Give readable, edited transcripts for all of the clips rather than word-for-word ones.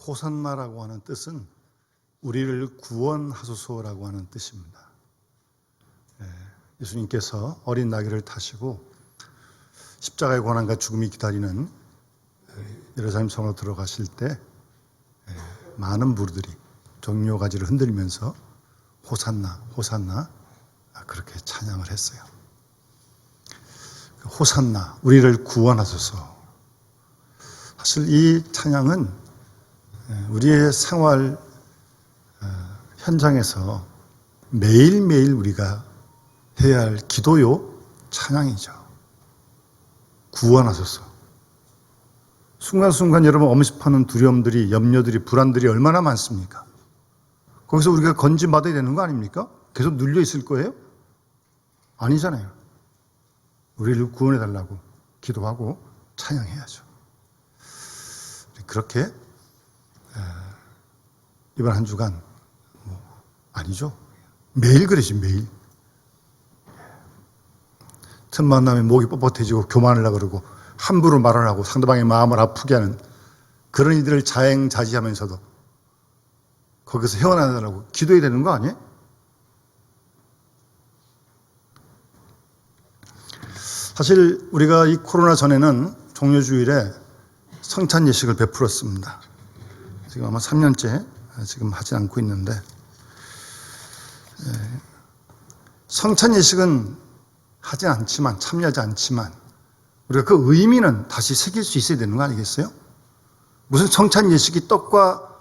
호산나라고 하는 뜻은 우리를 구원하소서라고 하는 뜻입니다. 예수님께서 어린 나귀를 타시고 십자가의 고난과 죽음이 기다리는 예루살렘 성으로 들어가실 때 많은 무리들이 종려 가지를 흔들면서 호산나 호산나 그렇게 찬양을 했어요. 호산나 우리를 구원하소서. 사실 이 찬양은 우리의 생활 현장에서 매일매일 우리가 해야 할 기도요 찬양이죠. 구원하소서. 순간순간 여러분 엄습하는 두려움들이, 염려들이, 불안들이 얼마나 많습니까? 거기서 우리가 건진받아야 되는 거 아닙니까? 계속 눌려 있을 거예요? 아니잖아요. 우리를 구원해 달라고 기도하고 찬양해야죠. 그렇게 이번 한 주간 아니죠. 매일 그러지 매일. 첫 만남에 목이 뻣뻣해지고 교만하려고 그러고 함부로 말을 하고 상대방의 마음을 아프게 하는 그런 이들을 자행자지하면서도 거기서 헤어나가라고 기도해야 되는 거 아니에요? 사실 우리가 이 코로나 전에는 종료주일에 성찬 예식을 베풀었습니다. 지금 아마 3년째 지금 하지 않고 있는데 성찬 예식은 하지 않지만 참여하지 않지만 우리가 그 의미는 다시 새길 수 있어야 되는 거 아니겠어요? 무슨 성찬 예식이 떡과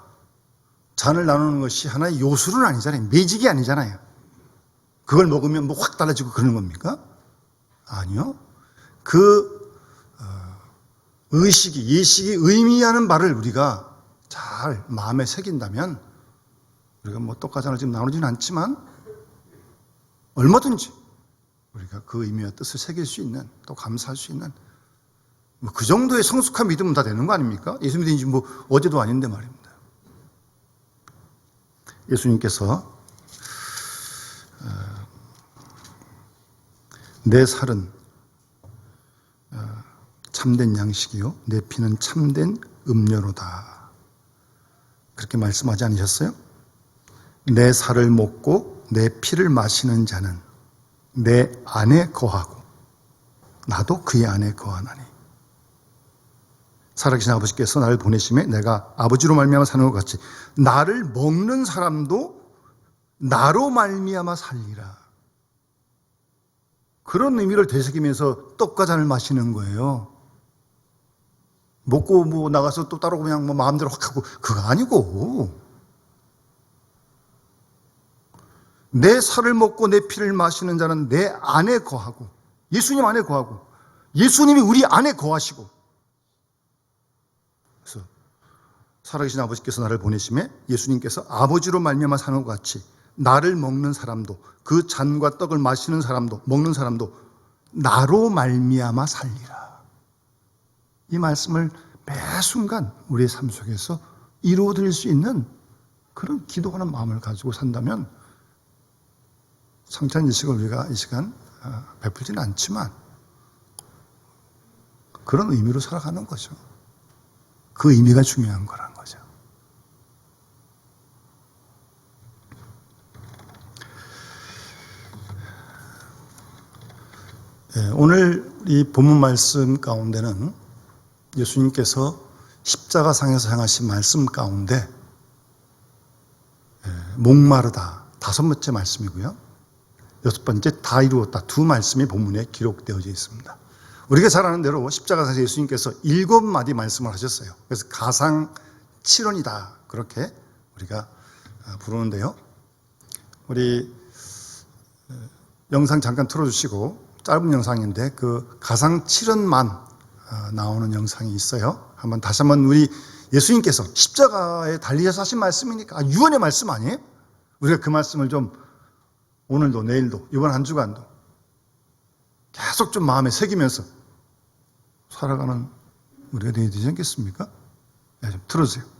잔을 나누는 것이 하나의 요술은 아니잖아요. 매직이 아니잖아요. 그걸 먹으면 뭐 확 달라지고 그러는 겁니까? 아니요. 그 의식이 예식이 의미하는 바를 우리가 잘 마음에 새긴다면 우리가 뭐 떡과 잔을 지금 나누지는 않지만 얼마든지 우리가 그 의미와 뜻을 새길 수 있는 또 감사할 수 있는 뭐 그 정도의 성숙한 믿음은 다 되는 거 아닙니까? 예수 믿은 지 뭐 어제도 아닌데 말입니다. 예수님께서 내 살은 참된 양식이요 내 피는 참된 음료로다. 그렇게 말씀하지 않으셨어요? 내 살을 먹고 내 피를 마시는 자는 내 안에 거하고 나도 그의 안에 거하나니. 살아계신 아버지께서 나를 보내심에 내가 아버지로 말미암아 사는 것 같이 나를 먹는 사람도 나로 말미암아 살리라. 그런 의미를 되새기면서 떡과 잔을 마시는 거예요. 먹고 뭐 나가서 또 따로 그냥 뭐 마음대로 확 하고 그거 아니고 내 살을 먹고 내 피를 마시는 자는 내 안에 거하고 예수님 안에 거하고 예수님이 우리 안에 거하시고 그래서 살아계신 아버지께서 나를 보내심에 예수님께서 아버지로 말미암아 사는 것 같이 나를 먹는 사람도 그 잔과 떡을 마시는 사람도 먹는 사람도 나로 말미암아 살리라. 이 말씀을 매 순간 우리의 삶 속에서 이루어드릴 수 있는 그런 기도하는 마음을 가지고 산다면 성찬 예식을 우리가 이 시간 베풀지는 않지만 그런 의미로 살아가는 거죠. 그 의미가 중요한 거란 거죠. 오늘 이 본문 말씀 가운데는 예수님께서 십자가상에서 행하신 말씀 가운데 목마르다 5번째 말씀이고요. 6번째 다 이루었다 2 말씀이 본문에 기록되어져 있습니다. 우리가 잘 아는 대로 십자가상에서 예수님께서 7마디 말씀을 하셨어요. 그래서 가상칠언이다 그렇게 우리가 부르는데요. 우리 영상 잠깐 틀어주시고 짧은 영상인데 그 가상칠언만 나오는 영상이 있어요. 다시 한번 우리 예수님께서 십자가에 달리셔서 하신 말씀이니까 유언의 말씀 아니에요? 우리가 그 말씀을 좀 오늘도 내일도 이번 한 주간도 계속 좀 마음에 새기면서 살아가는 우리가 되어야 되지 않겠습니까? 네, 좀 들어주세요.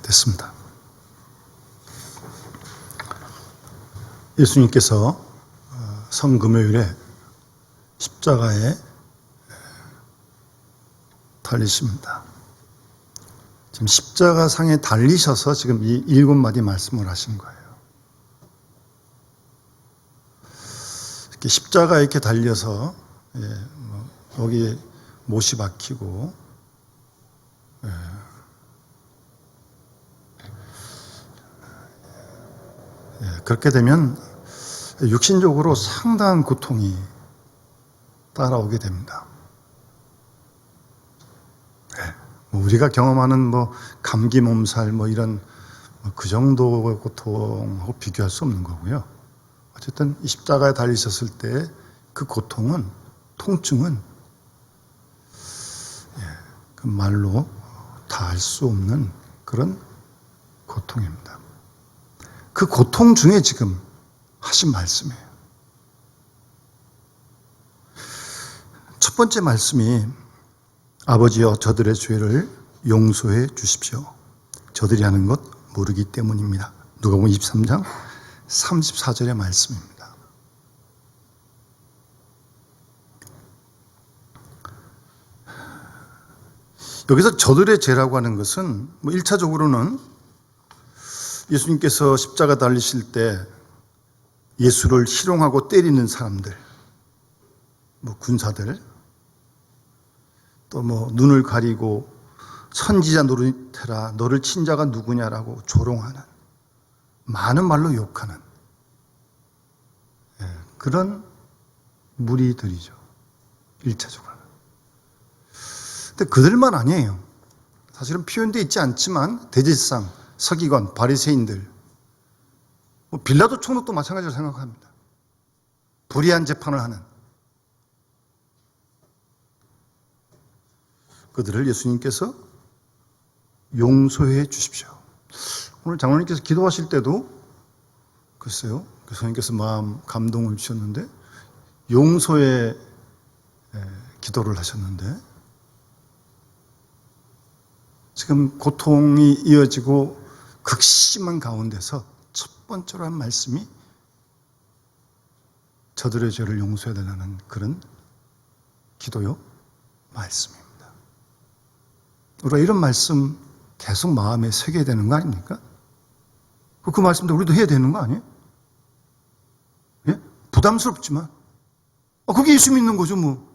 됐습니다. 예수님께서 성금요일에 십자가에 달리십니다. 지금 십자가 상에 달리셔서 지금 이 7마디 말씀을 하신 거예요. 이렇게 십자가에 이렇게 달려서 여기에 못이 박히고 그렇게 되면 육신적으로 상당한 고통이 따라오게 됩니다. 우리가 경험하는 감기 몸살 이런 그 정도의 고통하고 비교할 수 없는 거고요. 어쨌든 이 십자가에 달리셨을 때 그 고통은, 통증은 그 말로 다 알 수 없는 그런 고통입니다. 그 고통 중에 지금 하신 말씀이에요. 첫 번째 말씀이 아버지여 저들의 죄를 용서해 주십시오. 저들이 하는 것 모르기 때문입니다. 누가복음 23장 34절의 말씀입니다. 여기서 저들의 죄라고 하는 것은 1차적으로는 예수님께서 십자가 달리실 때 예수를 희롱하고 때리는 사람들, 군사들, 또 눈을 가리고 선지자 노릇해라, 너를 친 자가 누구냐라고 조롱하는, 많은 말로 욕하는 그런 무리들이죠. 1차적으로는. 근데 그들만 아니에요. 사실은 표현되어 있지 않지만 대제사장, 서기관, 바리새인들, 빌라도 총독도 마찬가지로 생각합니다. 불의한 재판을 하는 그들을 예수님께서 용서해 주십시오. 오늘 장로님께서 기도하실 때도 글쎄요, 교수님께서 마음 감동을 주셨는데 용서의 기도를 하셨는데 지금 고통이 이어지고 극심한 가운데서 첫 번째로 한 말씀이 저들의 죄를 용서해 달라는 그런 기도요 말씀입니다. 우리가 이런 말씀 계속 마음에 새겨야 되는 거 아닙니까? 그 말씀도 우리도 해야 되는 거 아니에요? 예? 부담스럽지만 그게 예수 믿는 거죠 뭐.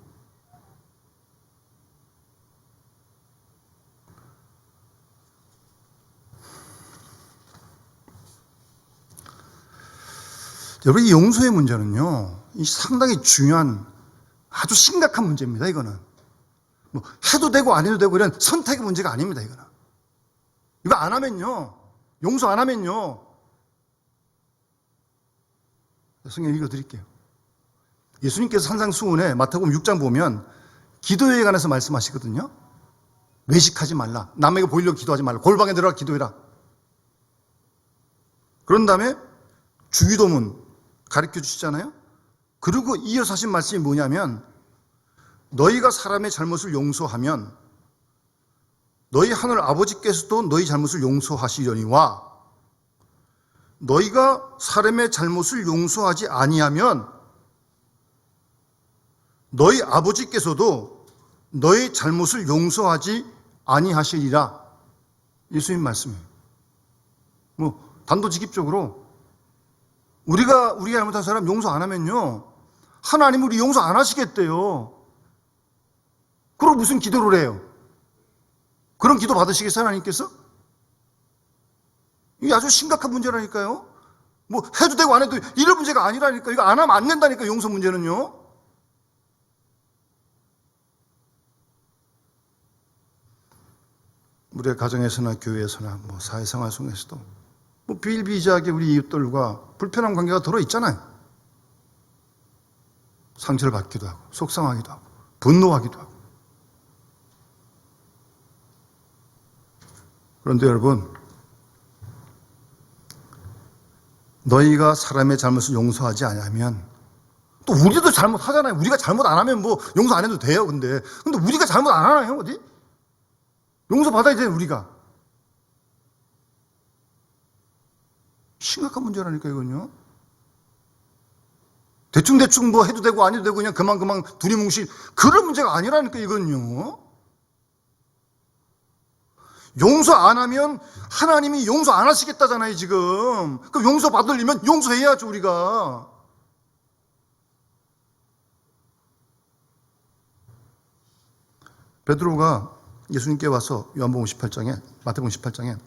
여러분, 이 용서의 문제는요, 이 상당히 중요한 아주 심각한 문제입니다. 이거는 해도 되고 안 해도 되고 이런 선택의 문제가 아닙니다. 이거는 이거 안 하면요, 용서 안 하면요, 성경 읽어드릴게요. 예수님께서 산상수훈에 마태복음 6장 보면 기도에 관해서 말씀하시거든요. 외식하지 말라, 남에게 보이려고 기도하지 말라, 골방에 들어가 기도해라. 그런 다음에 주기도문 가르쳐 주시잖아요. 그리고 이어서 하신 말씀이 뭐냐면 너희가 사람의 잘못을 용서하면 너희 하늘 아버지께서도 너희 잘못을 용서하시려니와 너희가 사람의 잘못을 용서하지 아니하면 너희 아버지께서도 너희 잘못을 용서하지 아니하시리라. 예수님 말씀이에요. 단도직입적으로 우리가 잘못한 사람 용서 안 하면요, 하나님 우리 용서 안 하시겠대요. 그럼 무슨 기도를 해요? 그런 기도 받으시겠어요, 하나님께서? 이게 아주 심각한 문제라니까요. 해도 되고 안 해도 이런 문제가 아니라니까. 이거 안 하면 안 된다니까, 용서 문제는요. 우리의 가정에서나 교회에서나 사회생활 속에서도 비일비재하게 우리 이웃들과 불편한 관계가 들어있잖아요. 상처를 받기도 하고 속상하기도 하고 분노하기도 하고. 그런데 여러분, 너희가 사람의 잘못을 용서하지 않으면, 또 우리도 잘못하잖아요. 우리가 잘못 안 하면 용서 안 해도 돼요. 근데 우리가 잘못 안 하나요? 어디? 용서 받아야 돼요, 우리가. 심각한 문제라니까 이건요. 대충 뭐 해도 되고 안 해도 되고 그냥 그만 두리뭉실 그런 문제가 아니라니까 이건요. 용서 안 하면 하나님이 용서 안 하시겠다잖아요 지금. 그럼 용서 받으려면 용서해야죠 우리가. 베드로가 예수님께 와서 요한복음 18장에 마태복음 18장에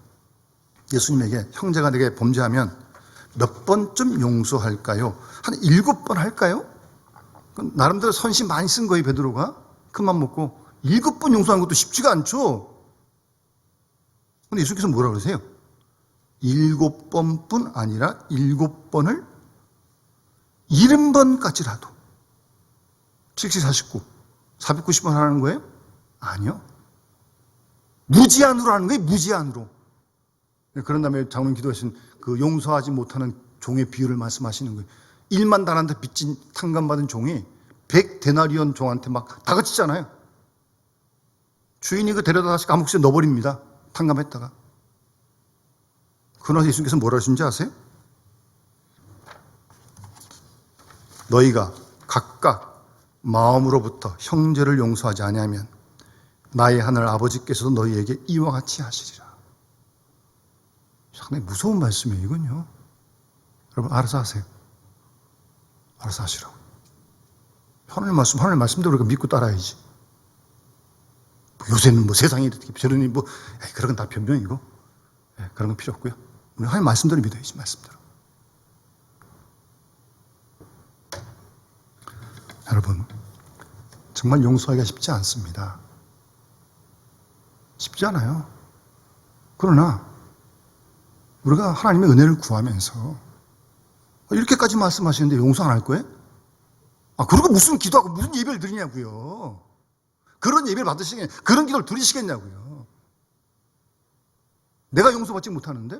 예수님에게 형제가 내게 범죄하면 몇 번쯤 용서할까요? 한 7번 할까요? 나름대로 선심 많이 쓴 거예요 베드로가. 큰맘 먹고 7번 용서하는 것도 쉽지가 않죠. 근데 예수님께서 뭐라 그러세요? 7번뿐 아니라 7번을 70번까지라도 70, 49, 490번 하는 거예요? 아니요. 무제한으로 하는 거예요. 무제한으로. 그런 다음에 장로님 기도하신 그 용서하지 못하는 종의 비유를 말씀하시는 거예요. 1만 달란트 빚진 탕감받은 종이 100데나리온 종한테 막 다그치잖아요. 주인이 그 데려다 다시 감옥에 넣어버립니다. 탕감했다가. 그러나 예수님께서 뭐라 하신지 아세요? 너희가 각각 마음으로부터 형제를 용서하지 아니하면 나의 하늘 아버지께서도 너희에게 이와 같이 하시리라. 상당히 무서운 말씀이에요 이건요. 여러분 알아서 하세요. 알아서 하시라고. 하나님 말씀대로 우리가 믿고 따라야지. 요새는 뭐 세상이 이렇게 저러니 뭐 그런 건 다 변명이고 그런 건 필요 없고요. 우리 하나님 말씀대로 믿어야지. 말씀대로. 여러분 정말 용서하기가 쉽지 않습니다. 쉽지 않아요. 그러나 우리가 하나님의 은혜를 구하면서 이렇게까지 말씀하시는데 용서 안 할 거예요? 그러고 무슨 기도하고 무슨 예배를 드리냐고요. 그런 예배를 받으시겠냐고요. 그런 기도를 드리시겠냐고요. 내가 용서받지 못하는데?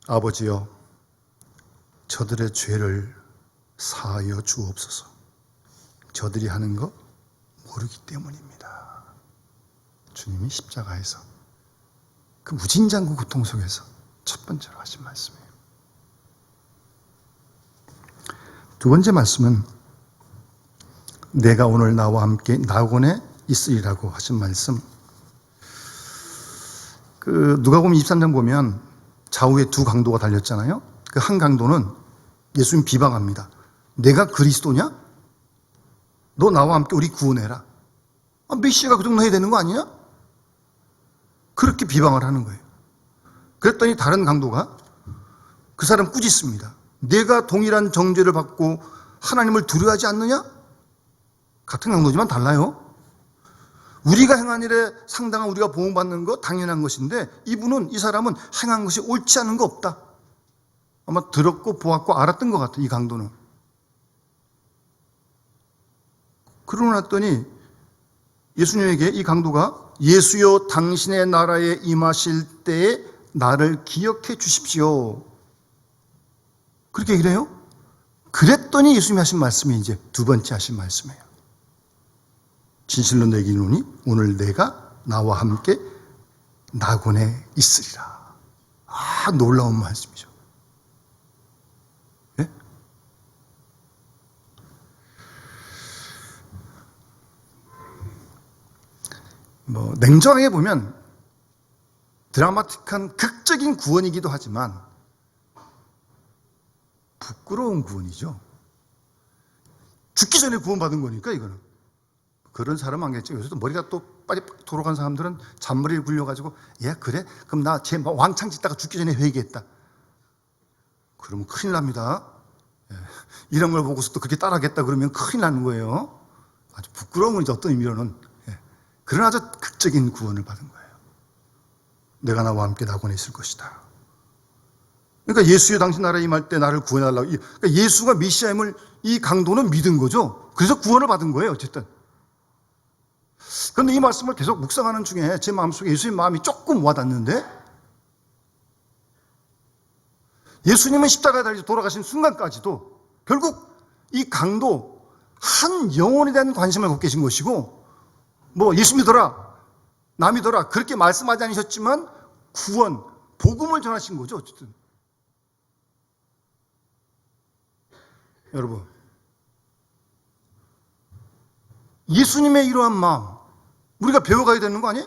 아버지여, 저들의 죄를 사하여 주옵소서. 저들이 하는 거 모르기 때문입니다. 주님이 십자가에서 그 무진장구 고통 속에서 첫 번째로 하신 말씀이에요. 두 번째 말씀은 내가 오늘 나와 함께 낙원에 있으리라고 하신 말씀. 그 누가복음 23장 보면 좌우에 두 강도가 달렸잖아요. 그 한 강도는 예수님 비방합니다. 내가 그리스도냐? 너 나와 함께 우리 구원해라. 메시아가 그 정도 해야 되는 거 아니냐? 그렇게 비방을 하는 거예요. 그랬더니 다른 강도가 그 사람 꾸짖습니다. 내가 동일한 정죄를 받고 하나님을 두려워하지 않느냐? 같은 강도지만 달라요. 우리가 행한 일에 상당한 우리가 보응받는 거 당연한 것인데 이 사람은 행한 것이 옳지 않은 거 없다. 아마 들었고 보았고 알았던 것 같아요. 이 강도는. 그러고 났더니 예수님에게 이 강도가 예수여 당신의 나라에 임하실 때에 나를 기억해 주십시오. 그렇게 얘기를 해요. 그랬더니 예수님이 하신 말씀이 이제 두 번째 하신 말씀이에요. 진실로 내게 이르노니 오늘 내가 나와 함께 낙원에 있으리라. 놀라운 말씀이죠. 예? 냉정하게 보면 드라마틱한 극적인 구원이기도 하지만 부끄러운 구원이죠. 죽기 전에 구원받은 거니까 이거는. 그런 사람 아니겠죠. 요새도 머리가 또 빨리 돌아간 사람들은 잔머리를 굴려가지고 그래? 그럼 나 제 왕창 짓다가 죽기 전에 회개했다. 그러면 큰일 납니다. 이런 걸 보고서 또 그렇게 따라하겠다 그러면 큰일 나는 거예요. 아주 부끄러운 건 이제 어떤 의미로는. 그런 아주 극적인 구원을 받은 거예요. 내가 나와 함께 낙원에 있을 것이다. 그러니까 예수여 당신 나라에 임할 때 나를 구원하려고. 그러니까 예수가 메시아임을 이 강도는 믿은 거죠. 그래서 구원을 받은 거예요. 어쨌든. 그런데 이 말씀을 계속 묵상하는 중에 제 마음속에 예수님 마음이 조금 와닿는데 예수님은 십자가에 달려 돌아가신 순간까지도 결국 이 강도 한 영혼에 대한 관심을 갖고 계신 것이고 예수 믿어라. 남이더라 그렇게 말씀하지 않으셨지만 구원, 복음을 전하신 거죠. 어쨌든 여러분, 예수님의 이러한 마음 우리가 배워가야 되는 거 아니에요?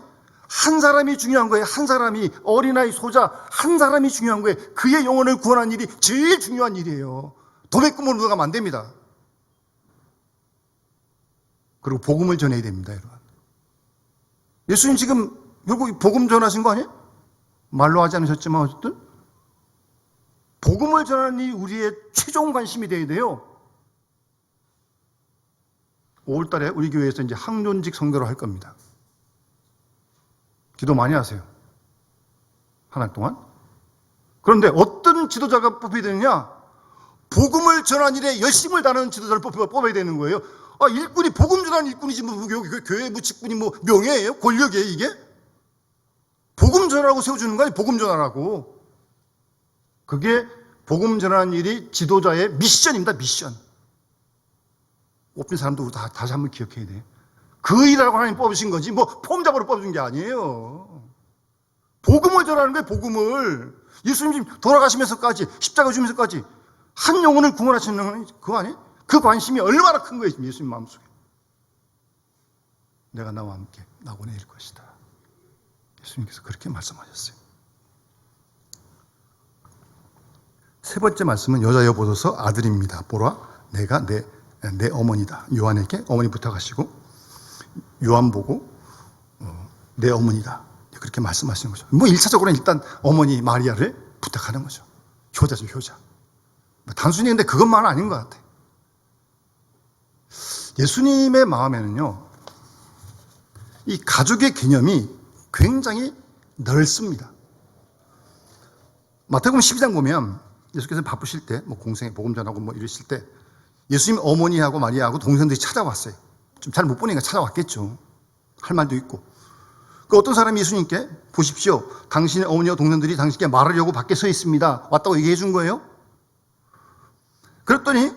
한 사람이 중요한 거예요. 한 사람이, 어린아이, 소자 한 사람이 중요한 거예요. 그의 영혼을 구원하는 일이 제일 중요한 일이에요. 도매금으로 들어가면 안 됩니다. 그리고 복음을 전해야 됩니다, 여러분. 예수님 지금 결국 복음 전하신 거 아니에요? 말로 하지 않으셨지만 어쨌든 복음을 전하는 일이 우리의 최종 관심이 되어야 돼요. 5월달에 우리 교회에서 이제 학년직 선교를 할 겁니다. 기도 많이 하세요. 한 달 동안. 그런데 어떤 지도자가 뽑혀야 되느냐? 복음을 전하는 일에 열심을 다하는 지도자를 뽑아야 되는 거예요. 일꾼이 복음 전하는 일꾼이지 뭐 교회 부직분이 뭐 명예예요? 권력이에요 이게? 복음 전하라고 세워주는 거예요. 복음 전하라고. 그게 복음 전하는 일이 지도자의 미션입니다. 미션. 뽑힌 사람도 다시 한번 기억해야 돼요. 그 일이라고 하나님 뽑으신 거지 뭐 폼 잡으러 뽑은 게 아니에요. 복음을 전하는 거예요. 복음을. 예수님 돌아가시면서까지 십자가 주면서까지 한 영혼을 구원하시는 건 그거 아니에요? 그 관심이 얼마나 큰 거예요. 예수님 마음속에. 내가 나와 함께 낙원에 일 것이다. 예수님께서 그렇게 말씀하셨어요. 세 번째 말씀은 여자여보소서 아들입니다. 보라 내가 내 어머니다. 요한에게 어머니 부탁하시고 요한 보고 내 어머니다. 그렇게 말씀하시는 거죠. 뭐 1차적으로는 일단 어머니 마리아를 부탁하는 거죠. 효자죠, 효자. 단순히 근데 그것만은 아닌 것 같아요. 예수님의 마음에는요, 이 가족의 개념이 굉장히 넓습니다. 마태복음 12장 보면 예수께서 바쁘실 때, 뭐 공생에 복음 전하고 뭐 이러실 때 예수님 어머니하고 마리아하고 동생들이 찾아왔어요. 좀 잘 못 보니까 찾아왔겠죠. 할 말도 있고. 그 어떤 사람이 예수님께 보십시오. 당신의 어머니와 동생들이 당신께 말하려고 밖에 서 있습니다. 왔다고 얘기해 준 거예요. 그랬더니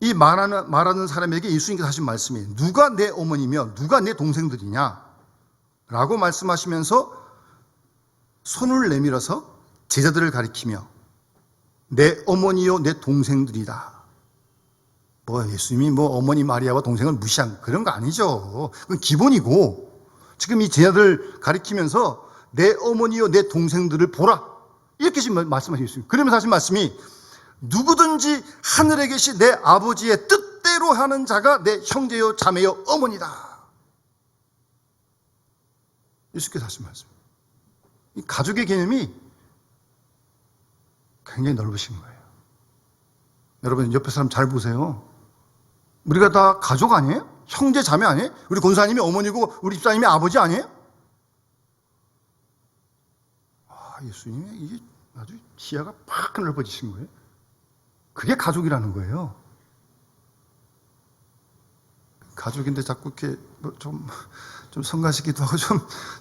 이 말하는 사람에게 예수님께서 하신 말씀이 누가 내 어머니며 누가 내 동생들이냐 라고 말씀하시면서 손을 내밀어서 제자들을 가리키며 내 어머니요 내 동생들이다. 뭐 예수님이 뭐 어머니 마리아와 동생을 무시한 그런 거 아니죠. 그건 기본이고 지금 이 제자들 가리키면서 내 어머니요 내 동생들을 보라 이렇게 지금 말씀하셨습니다. 그러면서 하신 말씀이 누구든지 하늘에 계신 내 아버지의 뜻대로 하는 자가 내 형제요 자매요 어머니다. 예수께서 하신 말씀. 이 가족의 개념이 굉장히 넓으신 거예요. 여러분 옆에 사람 잘 보세요. 우리가 다 가족 아니에요? 형제 자매 아니에요? 우리 권사님이 어머니고 우리 집사님이 아버지 아니에요? 예수님의 이게 아주 시야가 팍 넓어지신 거예요. 그게 가족이라는 거예요. 가족인데 자꾸 이렇게 좀 성가시기도 하고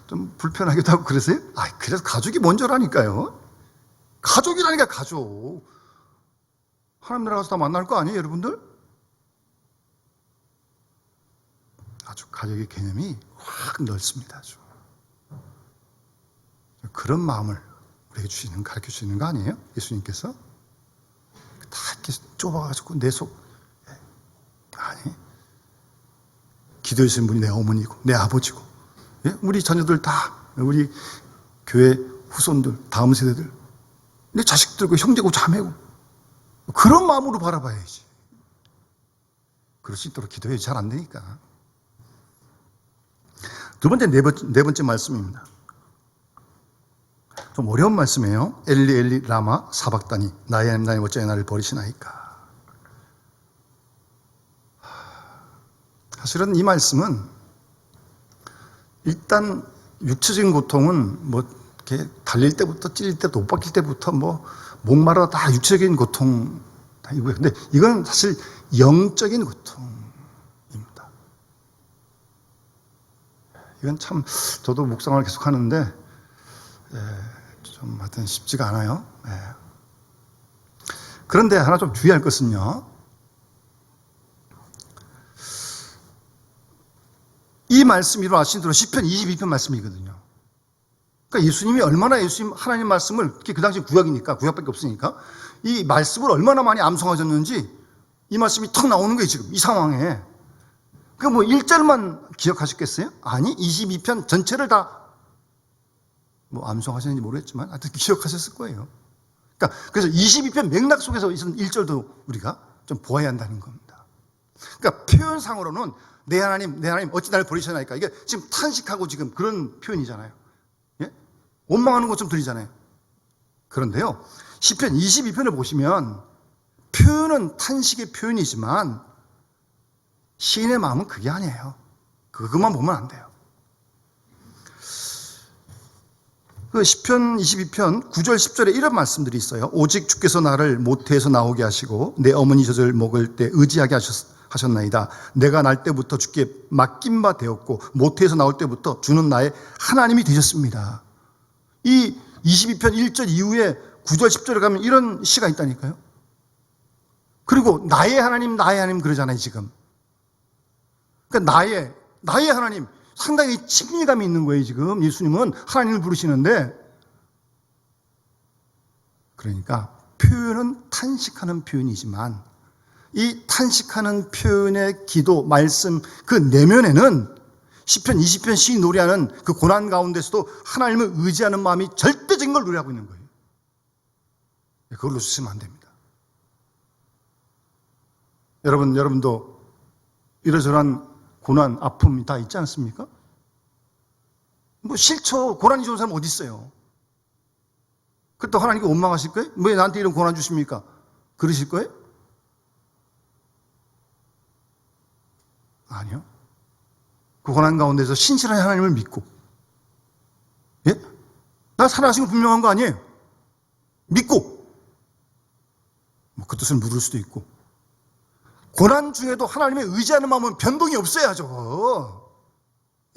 좀 불편하기도 하고 그러세요? 그래서 가족이 먼저라니까요. 가족이라니까 가족. 하나님 나라 가서 다 만날 거 아니에요, 여러분들? 아주 가족의 개념이 확 넓습니다. 아주. 그런 마음을 우리에게 가르쳐 주시는 거 아니에요? 예수님께서? 다 이렇게 좁아가지고 내 속, 아니. 기도해 주신 분이 내 어머니고, 내 아버지고, 예? 우리 자녀들 다, 우리 교회 후손들, 다음 세대들, 내 자식들고 형제고 자매고, 그런 마음으로 바라봐야지. 그럴 수 있도록 기도해야지 잘 안 되니까. 두 번째, 네 번째 말씀입니다. 좀 어려운 말씀이에요. 엘리 엘리 라마 사박다니 나의 하나님 나의 어찌하여 나를 버리시나이까. 사실은 이 말씀은 일단 육체적인 고통은 뭐 이렇게 달릴 때부터 찔릴 때부터 옷 벗길 때부터 뭐 목마르다 다 육체적인 고통 다 이고요. 근데 이건 사실 영적인 고통입니다. 이건 참 저도 묵상을 계속 하는데 좀 하여튼 쉽지가 않아요. 그런데 하나 좀 주의할 것은요. 이 말씀이 아시는 대로 시편 22편 말씀이거든요. 그러니까 예수님이 얼마나 예수님 하나님 말씀을 특히 그 당시 구약이니까 구약밖에 없으니까 이 말씀을 얼마나 많이 암송하셨는지 이 말씀이 턱 나오는 거예요 지금 이 상황에. 그 뭐 1절만 기억하셨겠어요? 아니 22편 전체를 다 뭐 암송하셨는지 모르겠지만 하여튼 기억하셨을 거예요. 그러니까 그래서 22편 맥락 속에서 있는 1절도 우리가 좀 보아야 한다는 겁니다. 그러니까 표현상으로는 내 하나님 어찌 나를 버리셨나이까 이게 지금 탄식하고 지금 그런 표현이잖아요. 예? 원망하는 것 좀 들리잖아요. 그런데요 시편 22편을 보시면 표현은 탄식의 표현이지만 시인의 마음은 그게 아니에요. 그것만 보면 안 돼요. 그 시편 22편 9절 10절에 이런 말씀들이 있어요. 오직 주께서 나를 모태에서 나오게 하시고 내 어머니 젖을 먹을 때 의지하게 하셨나이다. 내가 날 때부터 주께 맡긴 바 되었고 모태에서 나올 때부터 주는 나의 하나님이 되셨습니다. 이 22편 1절 이후에 9절 10절에 가면 이런 시가 있다니까요. 그리고 나의 하나님 그러잖아요 지금. 그러니까 나의 하나님 상당히 친밀감이 있는 거예요 지금. 예수님은 하나님을 부르시는데 그러니까 표현은 탄식하는 표현이지만 이 탄식하는 표현의 기도, 말씀 그 내면에는 시편 20편 시인 노래하는 그 고난 가운데서도 하나님을 의지하는 마음이 절대적인 걸 노래하고 있는 거예요. 그걸 놓치시면 안 됩니다. 여러분도 이러저러한 고난, 아픔이 다 있지 않습니까? 뭐 싫죠. 고난이 좋은 사람 어디 있어요? 그렇다고 하나님께 원망하실 거예요? 왜 나한테 이런 고난 주십니까? 그러실 거예요? 아니요. 그 고난 가운데서 신실한 하나님을 믿고, 예? 나 살아가신 거 분명한 거 아니에요? 믿고, 뭐 그 뜻을 묻을 수도 있고, 고난 중에도 하나님의 의지하는 마음은 변동이 없어야죠.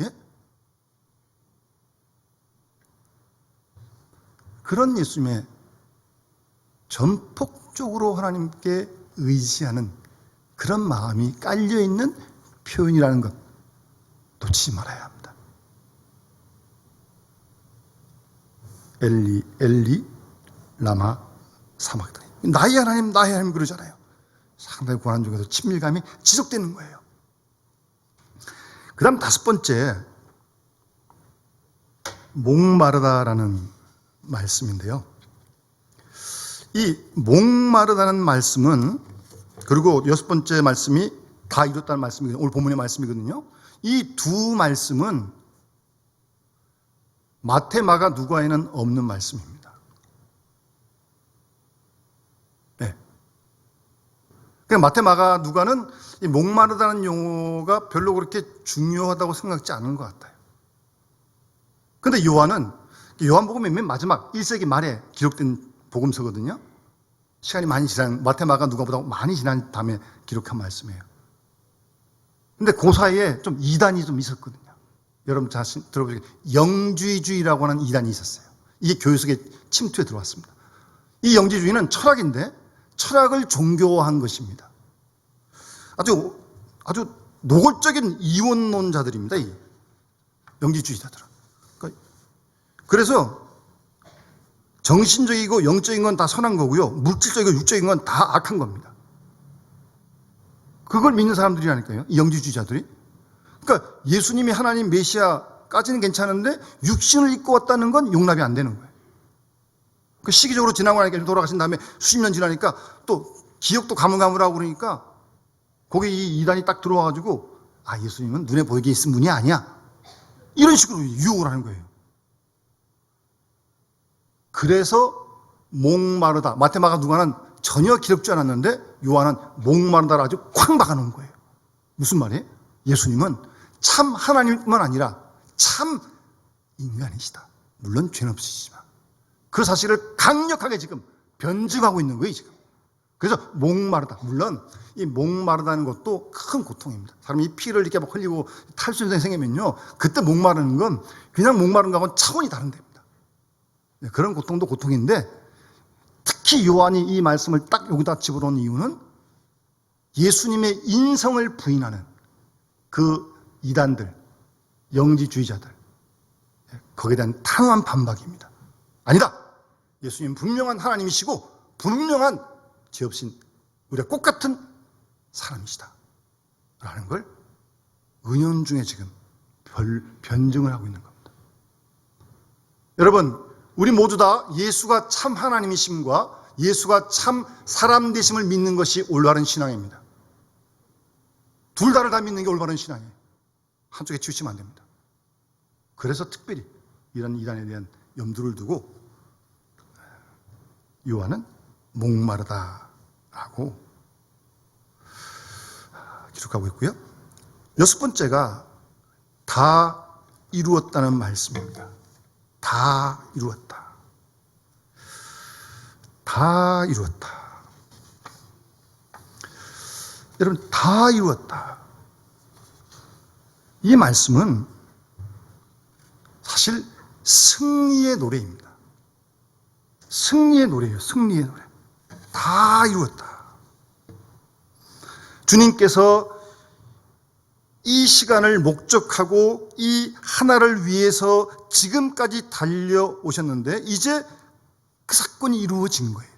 예? 그런 예수님의 전폭적으로 하나님께 의지하는 그런 마음이 깔려있는 표현이라는 것 놓치지 말아야 합니다. 엘리 엘리 라마 사막다니 나의 하나님 그러잖아요. 상당히 고난 중에서 친밀감이 지속되는 거예요. 그 다음 5번째 목마르다라는 말씀인데요. 이 목마르다는 말씀은 그리고 6번째 말씀이 다 이뤘다는 말씀이거든요. 오늘 본문의 말씀이거든요. 이 두 말씀은 마태, 마가, 누가에는 없는 말씀입니다. 네. 그러니까 마태, 마가, 누가는 이 목마르다는 용어가 별로 그렇게 중요하다고 생각지 않은 것 같아요. 그런데 요한복음이 맨 마지막 1세기 말에 기록된 복음서거든요. 시간이 많이 지난 마태, 마가, 누가보다 많이 지난 다음에 기록한 말씀이에요. 근데 그 사이에 좀 이단이 좀 있었거든요. 여러분 자신 들어보시면 영주의주의라고 하는 이단이 있었어요. 이게 교회 속에 침투해 들어왔습니다. 이 영주의주의는 철학인데 철학을 종교화한 것입니다. 아주 노골적인 이원론자들입니다. 이 영주의주의자들은. 그래서 정신적이고 영적인 건 다 선한 거고요. 물질적이고 육적인 건 다 악한 겁니다. 그걸 믿는 사람들이라니까요. 이 영주주의자들이. 그러니까 예수님이 하나님 메시아까지는 괜찮은데 육신을 입고 왔다는 건 용납이 안 되는 거예요. 그 시기적으로 지나고 나니까 돌아가신 다음에 수십 년 지나니까 또 기억도 가물가물하고 그러니까 거기에 이 이단이 딱 들어와가지고 예수님은 눈에 보이게 있은 분이 아니야. 이런 식으로 유혹을 하는 거예요. 그래서 목마르다. 마태, 마가, 누가는 전혀 기록지 않았는데 요한은 목마르다를 아주 쾅 박아놓은 거예요. 무슨 말이에요? 예수님은 참 하나님뿐만 아니라 참 인간이시다. 물론 죄는 없으시지만 그 사실을 강력하게 지금 변증하고 있는 거예요 지금. 그래서 목마르다. 물론 이 목마르다는 것도 큰 고통입니다. 사람이 피를 이렇게 막 흘리고 탈수 현상이 생기면요 그때 목마르는 건 그냥 목마른 거하고는 차원이 다른 겁니다. 그런 고통도 고통인데 특히 요한이 이 말씀을 딱 여기다 집어넣은 이유는 예수님의 인성을 부인하는 그 이단들, 영지주의자들, 거기에 대한 단호한 반박입니다. 아니다. 예수님 분명한 하나님이시고 분명한 죄 없인 우리가 꽃같은 사람이시다 라는 걸 은연중에 지금 변증을 하고 있는 겁니다. 여러분, 우리 모두 다 예수가 참 하나님이심과 예수가 참 사람 되심을 믿는 것이 올바른 신앙입니다. 둘 다를 다 믿는 게 올바른 신앙이에요. 한쪽에 치우치면 안 됩니다. 그래서 특별히 이런 이단에 대한 염두를 두고 요한은 목마르다라고 기록하고 있고요. 여섯 번째가 다 이루었다는 말씀입니다. 다 이루었다. 다 이루었다. 여러분, 다 이루었다. 이 말씀은 사실 승리의 노래입니다. 승리의 노래예요. 승리의 노래. 다 이루었다. 주님께서 이 시간을 목적하고 이 하나를 위해서 지금까지 달려오셨는데 이제 그 사건이 이루어진 거예요.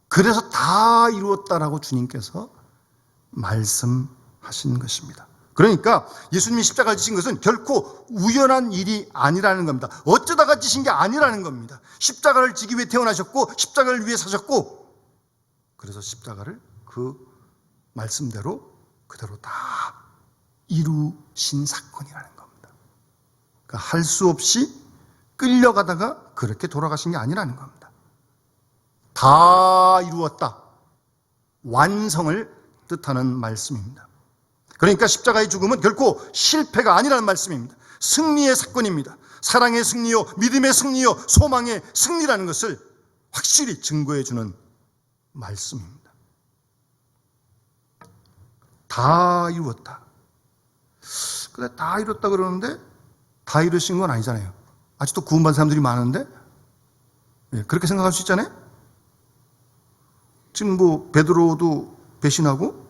그래서 다 이루었다라고 주님께서 말씀하신 것입니다. 그러니까 예수님이 십자가를 지신 것은 결코 우연한 일이 아니라는 겁니다. 어쩌다가 지신 게 아니라는 겁니다. 십자가를 지기 위해 태어나셨고 십자가를 위해 사셨고 그래서 십자가를 그 말씀대로 그대로 다 이루신 사건이라는 겁니다. 그러니까 할 수 없이 끌려가다가 그렇게 돌아가신 게 아니라는 겁니다. 다 이루었다. 완성을 뜻하는 말씀입니다. 그러니까 십자가의 죽음은 결코 실패가 아니라는 말씀입니다. 승리의 사건입니다. 사랑의 승리요, 믿음의 승리요, 소망의 승리라는 것을 확실히 증거해 주는 말씀입니다. 다 이루었다. 그래, 다 이뤘다 그러는데 다 이루신 건 아니잖아요. 아직도 구원받은 사람들이 많은데 그렇게 생각할 수 있잖아요. 지금 뭐 베드로도 배신하고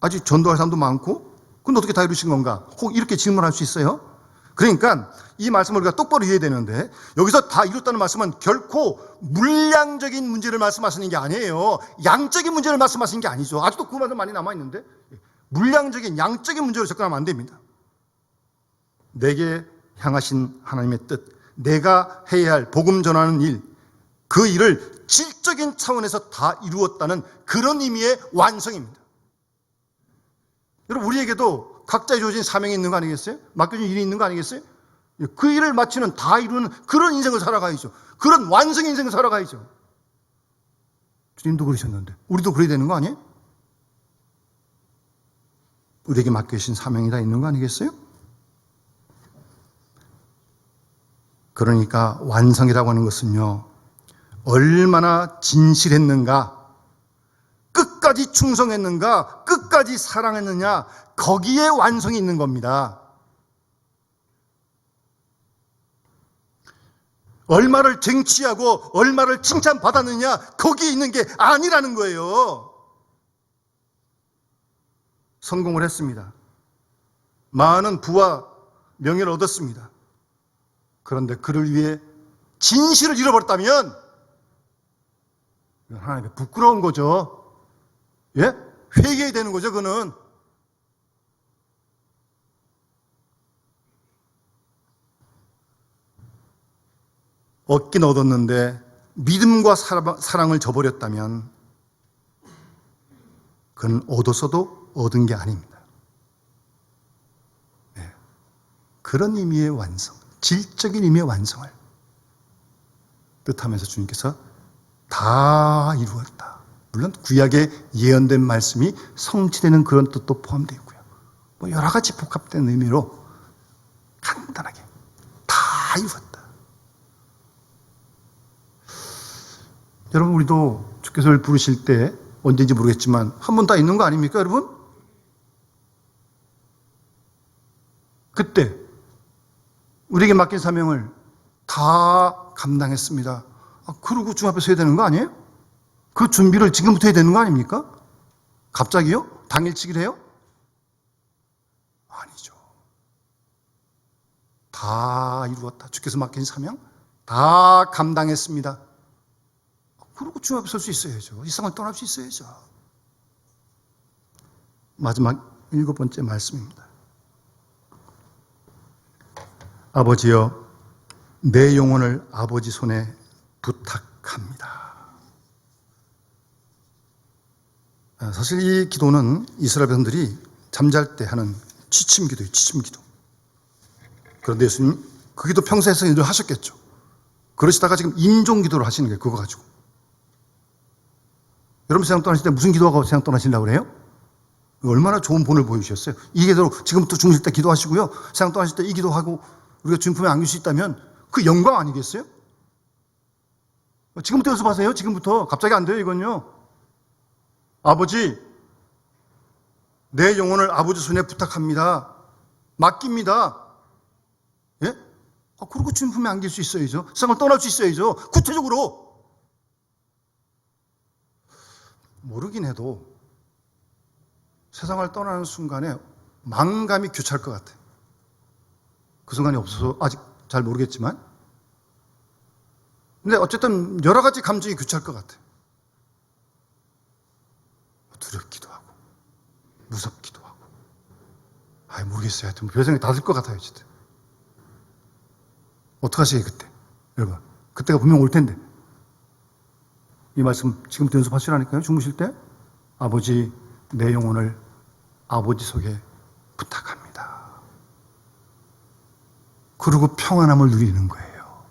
아직 전도할 사람도 많고 근데 어떻게 다 이루신 건가? 혹 이렇게 질문할 수 있어요. 그러니까 이 말씀을 우리가 똑바로 이해해야 되는데 여기서 다 이뤘다는 말씀은 결코 물량적인 문제를 말씀하시는 게 아니에요. 양적인 문제를 말씀하시는 게 아니죠. 아직도 구원받은 많이 남아있는데 물량적인 양적인 문제로 접근하면 안 됩니다. 내게 향하신 하나님의 뜻, 내가 해야 할 복음 전하는 일, 그 일을 질적인 차원에서 다 이루었다는 그런 의미의 완성입니다. 여러분, 우리에게도 각자의 주어진 사명이 있는 거 아니겠어요? 맡겨진 일이 있는 거 아니겠어요? 그 일을 마치는, 다 이루는 그런 인생을 살아가야죠. 그런 완성의 인생을 살아가야죠. 주님도 그러셨는데 우리도 그래야 되는 거 아니에요? 우리에게 맡겨진 사명이 다 있는 거 아니겠어요? 그러니까 완성이라고 하는 것은요, 얼마나 진실했는가, 끝까지 충성했는가, 끝까지 사랑했느냐, 거기에 완성이 있는 겁니다. 얼마를 쟁취하고 얼마를 칭찬받았느냐, 거기에 있는 게 아니라는 거예요. 성공을 했습니다. 많은 부와 명예를 얻었습니다. 그런데 그를 위해 진실을 잃어버렸다면 이건 하나님께 부끄러운 거죠. 예? 회개해야 되는 거죠, 그는. 얻긴 얻었는데 믿음과 사랑을 저버렸다면 그는 얻었어도 얻은 게 아닙니다. 네. 그런 의미의 완성, 질적인 의미의 완성을 뜻하면서 주님께서 다 이루었다. 물론 구약에 예언된 말씀이 성취되는 그런 뜻도 포함되어 있고요. 뭐 여러 가지 복합된 의미로 간단하게 다 이루었다. 여러분, 우리도 주께서를 부르실 때 언제인지 모르겠지만 한 번 다 있는 거 아닙니까, 여러분? 그때 우리에게 맡긴 사명을 다 감당했습니다. 그러고 주 앞에 서야 되는 거 아니에요? 그 준비를 지금부터 해야 되는 거 아닙니까? 갑자기요? 당일치기를 해요? 아니죠. 다 이루었다. 주께서 맡긴 사명 다 감당했습니다. 그러고 주 앞에 설 수 있어야죠. 이 세상을 떠날 수 있어야죠. 마지막 7번째 말씀입니다. 아버지여, 내 영혼을 아버지 손에 부탁합니다. 사실 이 기도는 이스라엘 백성들이 잠잘 때 하는 취침 기도예요. 취침 기도. 그런데 예수님 그 기도 평소에 늘 하셨겠죠. 그러시다가 지금 임종 기도를 하시는 거예요. 그거 가지고. 여러분 세상 떠나실 때 무슨 기도하고 세상 떠나신다고 그래요? 얼마나 좋은 본을 보여주셨어요. 이 기도로 지금부터 주무실 때 기도하시고요. 세상 떠나실 때 이 기도하고 우리가 주님 품에 안길 수 있다면 그 영광 아니겠어요? 지금부터 연습하세요. 지금부터. 갑자기 안 돼요, 이건요. 아버지, 내 영혼을 아버지 손에 부탁합니다. 맡깁니다. 예? 그리고 주님 품에 안길 수 있어야죠. 세상을 떠날 수 있어야죠. 구체적으로. 모르긴 해도 세상을 떠나는 순간에 망감이 교차할 것 같아요. 그 순간이 없어서 아직 잘 모르겠지만. 근데 어쨌든 여러 가지 감정이 교차할 것 같아요. 두렵기도 하고, 무섭기도 하고. 모르겠어요. 하여튼 별 생각이 다 들 것 같아요, 진짜. 어떡하시게요, 그때? 여러분. 그때가 분명 올 텐데. 이 말씀 지금부터 연습하시라니까요. 주무실 때. 아버지, 내 영혼을 아버지 속에 부탁합니다. 그리고 평안함을 누리는 거예요.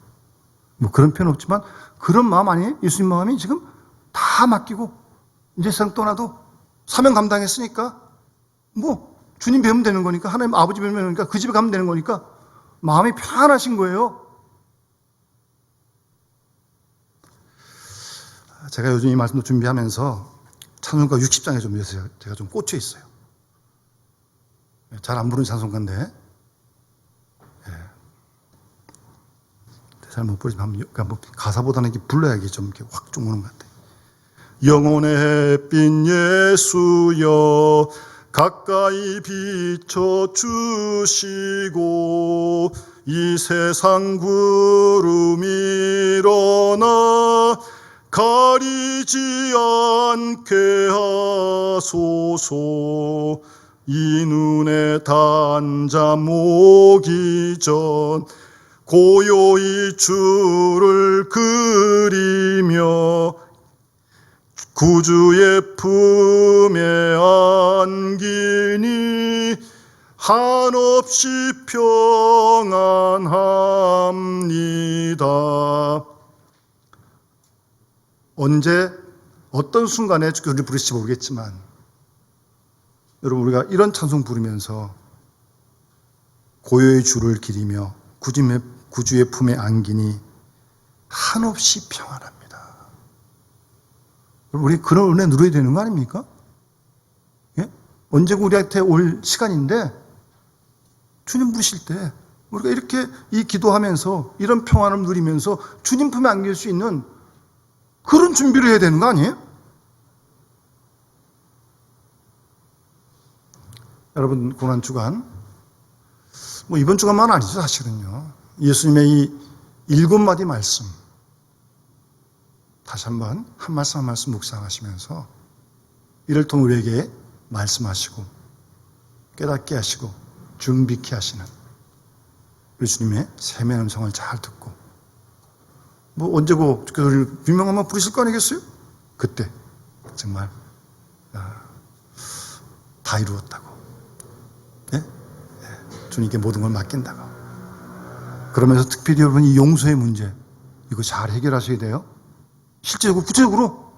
뭐 그런 표현 없지만 그런 마음 아니에요? 예수님 마음이 지금 다 맡기고 이제 세상 떠나도 사명 감당했으니까 뭐 주님 배우면 되는 거니까 하나님 아버지 배우면 되는 거니까 그 집에 가면 되는 거니까 마음이 편안하신 거예요. 제가 요즘 이 말씀도 준비하면서 찬송가 60장에 좀 제가 좀 꽂혀 있어요. 잘 안 부르는 찬송가인데 잘 못 부르지만 그러니까 가사보다는 이렇게 불러야 이게 좀 이렇게 확 좀 오는 것 같아요. 영혼의 햇빛 예수여 가까이 비춰주시고 이 세상 구름 일어나 가리지 않게 하소서. 이 눈에 단잠 오기 전 고요히 주를 그리며 구주의 품에 안기니 한없이 평안합니다. 언제 어떤 순간에 주를 부르실지 모르겠지만 여러분 우리가 이런 찬송 부르면서 고요히 주를 기리며 구주의 품에 안기니 한없이 평안합니다. 우리 그런 은혜 누려야 되는 거 아닙니까? 예? 언제고 우리한테 올 시간인데 주님 부르실 때 우리가 이렇게 이 기도하면서 이런 평안을 누리면서 주님 품에 안길 수 있는 그런 준비를 해야 되는 거 아니에요? 여러분 고난주간 뭐 이번 주간만 아니죠 사실은요. 예수님의 이 7마디 말씀 다시 한번 한 말씀 한 말씀 묵상하시면서 이를 통해 우리에게 말씀하시고 깨닫게 하시고 준비케 하시는 우리 주님의 세미한 음성을 잘 듣고 뭐 언제고 우리를 유명하면 부르실 거 아니겠어요? 그때 정말 다 이루었다고 주님께 모든 걸 맡긴다고 그러면서 특별히 여러분 이 용서의 문제 이거 잘 해결하셔야 돼요. 실제적으로 구체적으로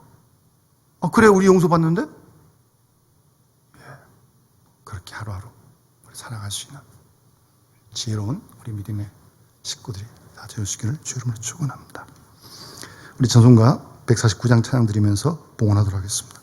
그래 우리 용서받는데 그렇게 하루하루 우리 살아갈 수 있는 지혜로운 우리 믿음의 식구들이 다 되어주시기를 주 이름으로 축원합니다. 우리 찬송가 149장 찬양 드리면서 봉헌하도록 하겠습니다.